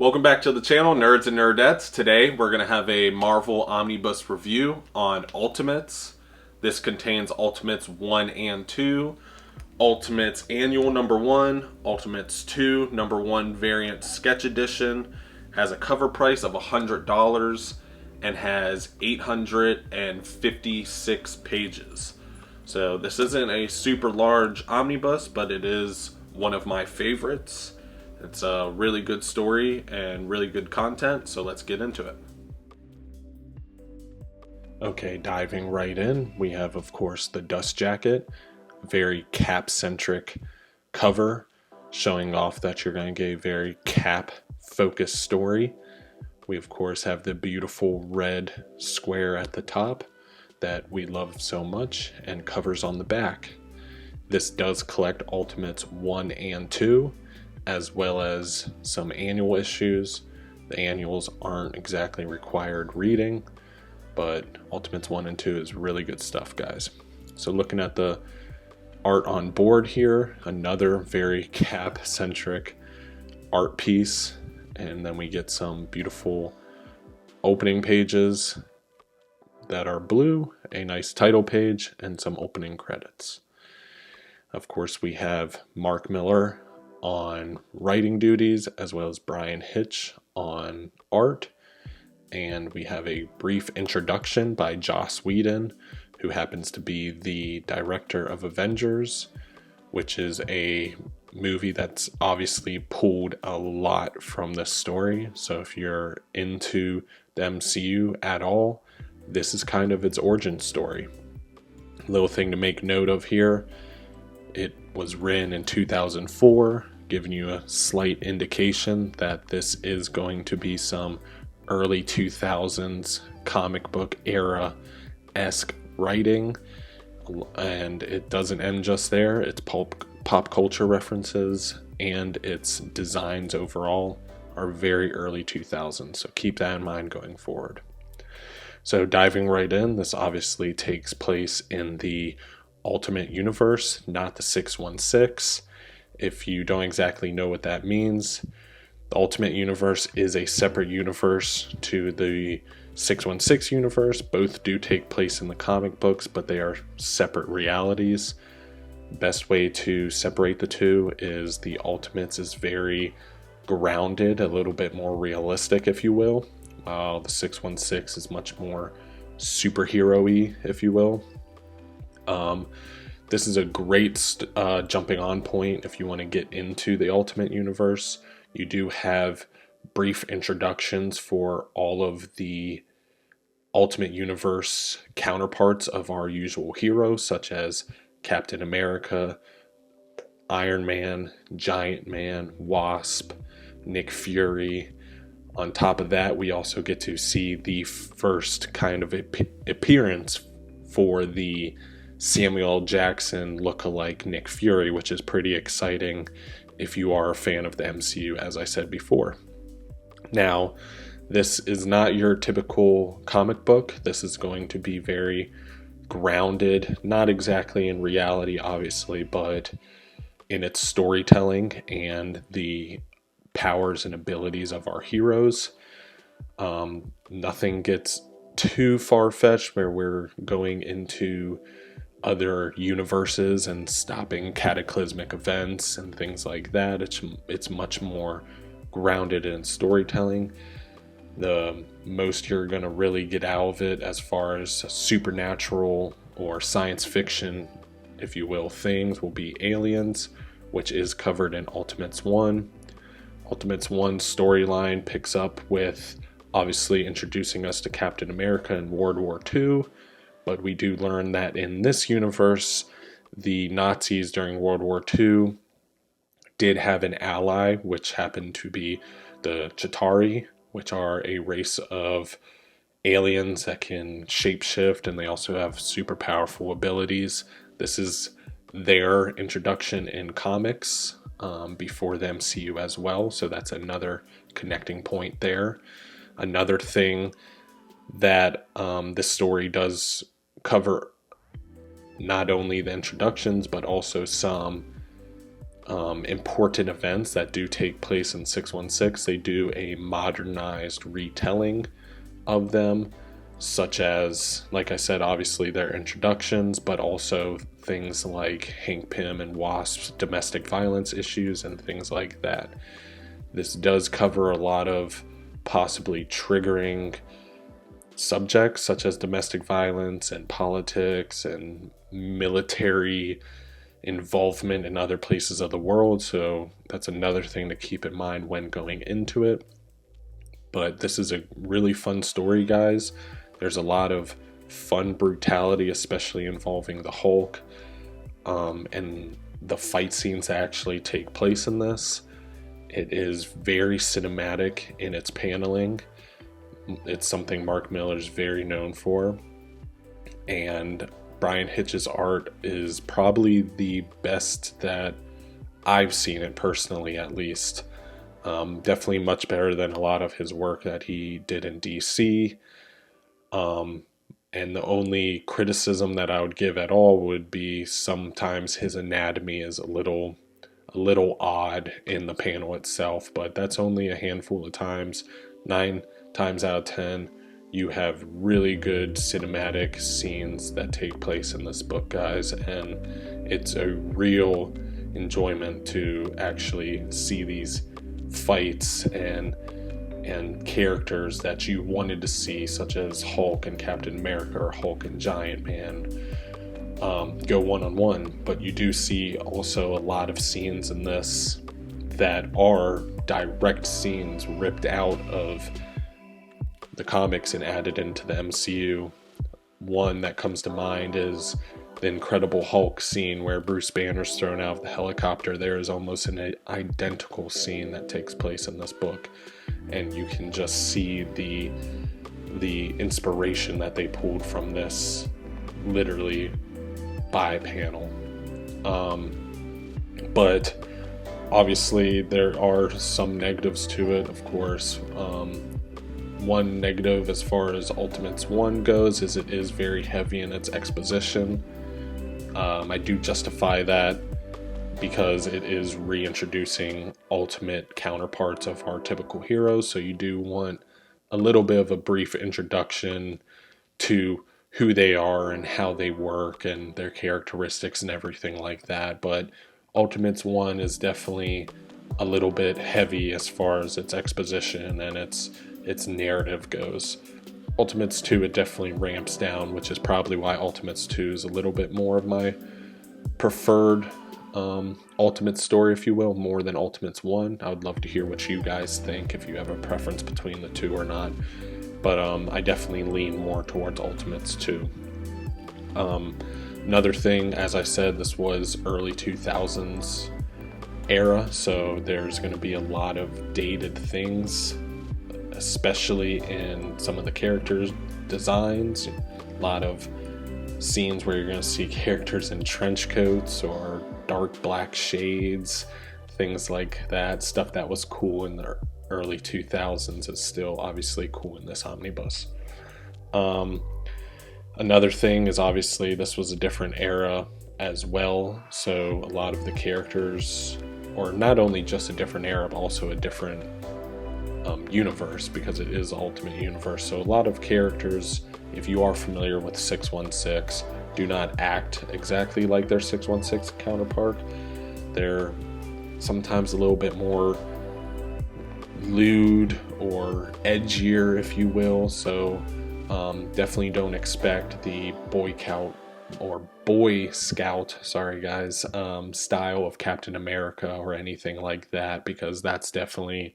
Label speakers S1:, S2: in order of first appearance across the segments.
S1: Welcome back to the channel, Nerds and Nerdettes. Today we're going to have a Marvel Omnibus review on Ultimates. This contains Ultimates 1 and 2, Ultimates Annual number 1, Ultimates 2 number 1 Variant Sketch Edition, has a cover price of $100, and has 856 pages. So this isn't a super large omnibus, but it is one of my favorites. It's a really good story and really good content, so let's get into it. Okay, diving right in, we have, of course, the dust jacket. Very Cap-centric cover, showing off that you're going to get a very Cap-focused story. We, of course, have the beautiful red square at the top that we love so much, and covers on the back. This does collect Ultimates 1 and 2, as well as some annual issues. The annuals aren't exactly required reading, but Ultimates 1 and 2 is really good stuff, guys. So looking at the art on board here, another very Cap-centric art piece, and then we get some beautiful opening pages that are blue, a nice title page, and some opening credits. Of course, we have Mark Miller on writing duties, as well as Brian Hitch on art. And we have a brief introduction by Joss Whedon, who happens to be the director of Avengers, which is a movie that's obviously pulled a lot from this story. So if you're into the MCU at all, this is kind of its origin story. Little thing to make note of here, it was written in 2004, giving you a slight indication that this is going to be some early 2000s comic book era-esque writing. And it doesn't end just there. Its pop culture references and its designs overall are very early 2000s. So keep that in mind going forward. So diving right in, this obviously takes place in the Ultimate Universe, not the 616. If you don't exactly know what that means, the Ultimate Universe is a separate universe to the 616 universe. Both do take place in the comic books, but they are separate realities. Best way to separate the two is the Ultimates is very grounded, a little bit more realistic, if you will, while the 616 is much more superhero-y, if you will. This is a great jumping on point if you want to get into the Ultimate Universe. You do have brief introductions for all of the Ultimate Universe counterparts of our usual heroes, such as Captain America, Iron Man, Giant Man, Wasp, Nick Fury. On top of that, we also get to see the first kind of appearance for the Samuel L. Jackson look-alike Nick Fury, which is pretty exciting if you are a fan of the MCU, as I said before. Now, this is not your typical comic book. This is going to be very grounded, not exactly in reality, obviously, but in its storytelling and the powers and abilities of our heroes. Nothing gets too far-fetched where we're going into other universes and stopping cataclysmic events and things like that. It's much more grounded in storytelling. The most you're going to really get out of it as far as supernatural or science fiction, if you will, things will be aliens, which is covered in Ultimates 1. Ultimates 1 storyline picks up with obviously introducing us to Captain America in World War II, but we do learn that in this universe, the Nazis during World War II did have an ally, which happened to be the Chitauri, which are a race of aliens that can shapeshift, and they also have super powerful abilities. This is their introduction in comics before the MCU as well, so that's another connecting point there. Another thing that this story does cover, not only the introductions, but also some important events that do take place in 616. They do a modernized retelling of them, such as, like I said, obviously their introductions, but also things like Hank Pym and Wasp's domestic violence issues and things like that. This does cover a lot of possibly triggering subjects such as domestic violence and politics and military involvement in other places of the world, so that's another thing to keep in mind when going into it. But this is a really fun story, guys. There's a lot of fun brutality, especially involving the Hulk, and the fight scenes that actually take place in this. It is very cinematic in its paneling. It's something Mark Millar is very known for, and Brian Hitch's art is probably the best that I've seen it personally, at least. Definitely much better than a lot of his work that he did in DC. And the only criticism that I would give at all would be sometimes his anatomy is a little odd in the panel itself, but that's only a handful of times. 9 times out of 10, you have really good cinematic scenes that take place in this book, guys, and it's a real enjoyment to actually see these fights and characters that you wanted to see, such as Hulk and Captain America or Hulk and Giant Man, go one-on-one. But you do see also a lot of scenes in this that are direct scenes ripped out of the comics and added into the MCU. One that comes to mind is the Incredible Hulk scene where Bruce Banner's thrown out of the helicopter. There is almost an identical scene that takes place in this book, and you can just see the inspiration that they pulled from this literally by panel. But obviously there are some negatives to it, of course. One negative as far as Ultimates 1 goes is it is very heavy in its exposition. I do justify that because it is reintroducing ultimate counterparts of our typical heroes, so you do want a little bit of a brief introduction to who they are and how they work and their characteristics and everything like that. But Ultimates 1 is definitely a little bit heavy as far as its exposition and its narrative goes. Ultimates 2, it definitely ramps down, which is probably why Ultimates 2 is a little bit more of my preferred Ultimate story, if you will, more than Ultimates 1. I would love to hear what you guys think, if you have a preference between the two or not. But I definitely lean more towards Ultimates 2. Another thing, as I said, this was early 2000s era, so there's going to be a lot of dated things, especially in some of the characters' designs. A lot of scenes where you're going to see characters in trench coats or dark black shades, things like that. Stuff that was cool in the early 2000s is still obviously cool in this omnibus. Another thing is obviously this was a different era as well, so a lot of the characters, or not only just a different era, but also a different universe, because it is Ultimate Universe. So a lot of characters, if you are familiar with 616, do not act exactly like their 616 counterpart. They're sometimes a little bit more lewd or edgier, if you will. So definitely don't expect the Boy Scout, style of Captain America or anything like that, because that's definitely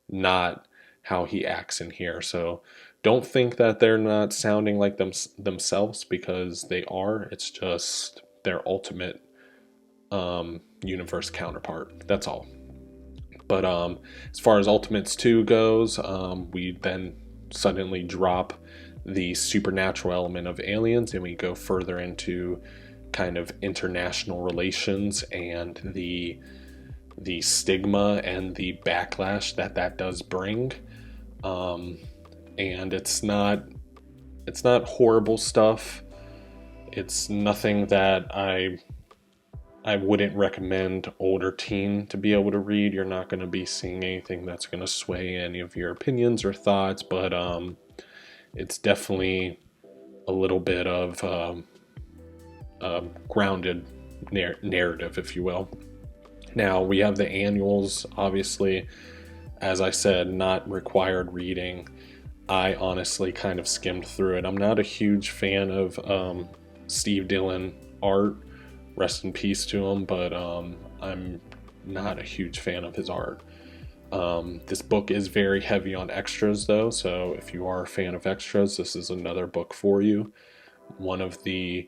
S1: not how he acts in here. So don't think that they're not sounding like themselves, because they are. It's just their Ultimate Universe counterpart. That's all. But as far as Ultimates 2 goes, we then suddenly drop the supernatural element of aliens, and we go further into kind of international relations and the stigma and the backlash that does bring. And it's not horrible stuff. It's nothing that I I wouldn't recommend older teen to be able to read. You're not going to be seeing anything that's going to sway any of your opinions or thoughts, but it's definitely a little bit of grounded narrative, if you will. Now, we have the annuals, obviously. As I said, not required reading. I honestly kind of skimmed through it. I'm not a huge fan of Steve Dillon art. Rest in peace to him, but I'm not a huge fan of his art. This book is very heavy on extras, though, so if you are a fan of extras, this is another book for you. One of the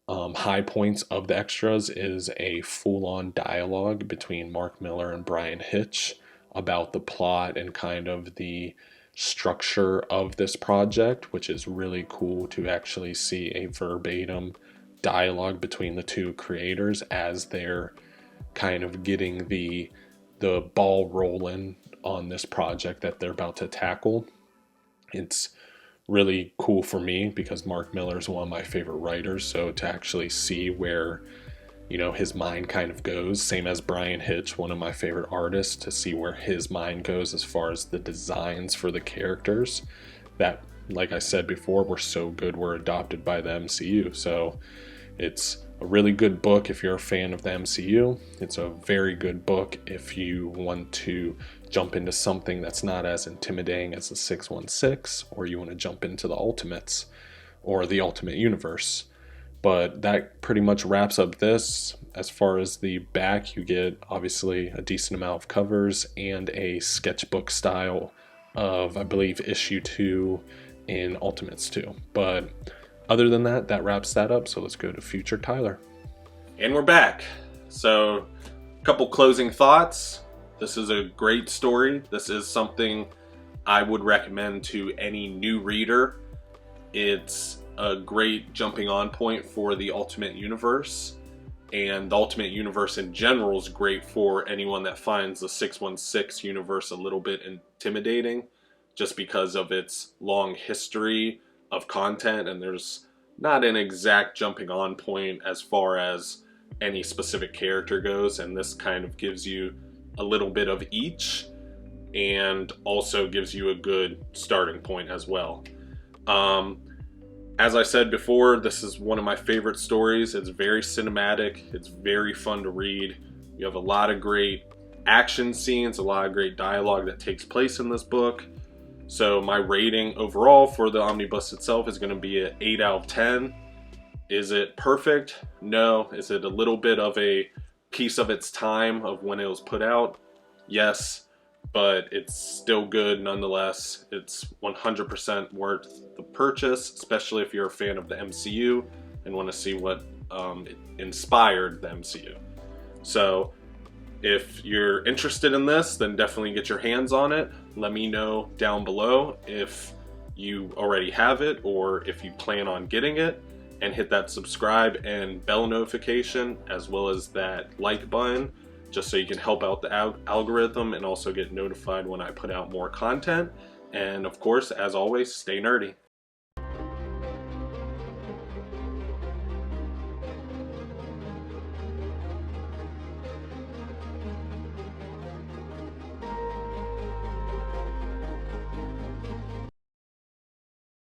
S1: high points of the extras is a full-on dialogue between Mark Millar and Brian Hitch about the plot and kind of the structure of this project, which is really cool to actually see a verbatim dialogue between the two creators as they're kind of getting the ball rolling on this project that they're about to tackle. It's really cool for me because Mark Millar is one of my favorite writers, so to actually see where, you know, his mind kind of goes, same as Brian Hitch, one of my favorite artists, to see where his mind goes as far as the designs for the characters that, like I said before, were so good were adopted by the MCU. So it's a really good book if you're a fan of the MCU. It's a very good book if you want to jump into something that's not as intimidating as the 616, or you want to jump into the Ultimates or the Ultimate Universe. But that pretty much wraps up this. As far as the back, you get obviously a decent amount of covers and a sketchbook style of, I believe, issue 2 in Ultimates 2. But other than that, that wraps that up. So let's go to Future Tyler. And we're back. So a couple closing thoughts. This is a great story. This is something I would recommend to any new reader. It's a great jumping on point for the Ultimate Universe, and the Ultimate Universe in general is great for anyone that finds the 616 universe a little bit intimidating just because of its long history of content, and there's not an exact jumping on point as far as any specific character goes, and this kind of gives you a little bit of each and also gives you a good starting point as well. As I said before, this is one of my favorite stories. It's very cinematic. It's very fun to read. You have a lot of great action scenes, a lot of great dialogue that takes place in this book. So my rating overall for the omnibus itself is going to be an 8 out of 10. Is it perfect? No. Is it a little bit of a piece of its time of when it was put out? Yes. But it's still good nonetheless. It's 100% worth the purchase, especially if you're a fan of the MCU and want to see what inspired the MCU. So if you're interested in this, then definitely get your hands on it. Let me know down below if you already have it or if you plan on getting it, and hit that subscribe and bell notification as well as that like button, just so you can help out the algorithm and also get notified when I put out more content. And of course, as always, stay nerdy.